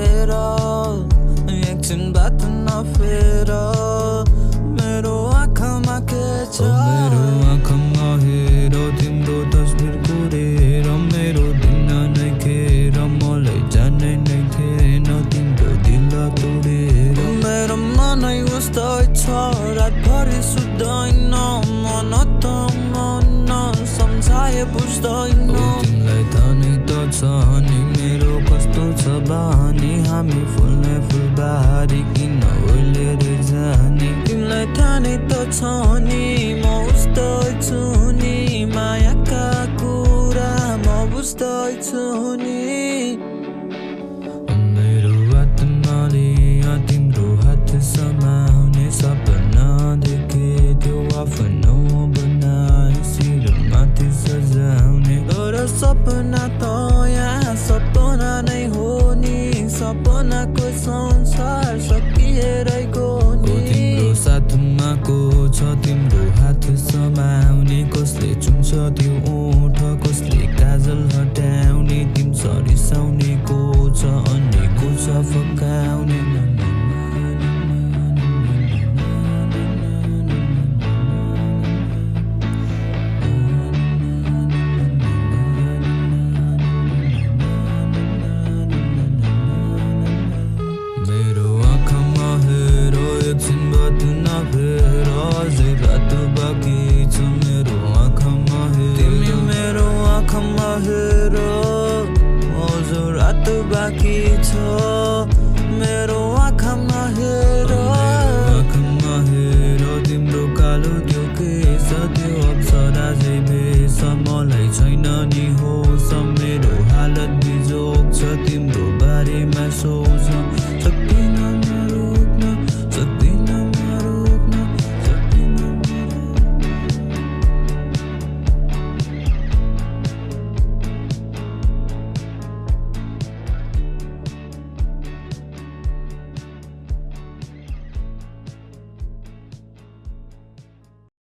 हेर एकछिन बात नफेर मेरो आँखामा के छ मेरो आँखामा हेर तिम्रो तस्बिर कोरेर मेरो दिन नै खेर मलाई जान्नै नै थिएन तिम्रो दिल तोडेर मेरो मनै उस्तै छ रातभरि सुत्दैन मन त मन सम्झाए बुझ्दैन तिमीलाई थाहा नै त छ नि मेरो कस्तो छ बानी हामी फुल्ने फुलबारी किन ओइलेर जाने तिमीलाई थाहा नै त छ नि म उस्तै छु नि मायाका कुरा म बुझ्दैछु नि मेरो आत्माले तिम्रो हात समाउने सपना देखे त्यो आफ्नो बनाए शिरमाथि सजाउने तर सपना त यहाँ सपना नै हो नि सपनाको संसार सकिएरै गयो तिम्रो साथमा को छ तिम्रो हात समाउने कसले चुम्छ त्यो ओठ कसले काजल हटाउने तिम्रो रिसाउने को छ अनि को छ फकाउने मेरो आँखामा हेर एकछिन बात नफेर अझै रात बाँकी छ मेरो आँखामा हेर तिमी मेरो आँखामा हेर अझ रात बाँकी छ मेरो आँखामा हेर आँखामा हेर तिम्रो कालो त्यो केस त्यो अप्सरा झै भेष मलाई छैन नि होस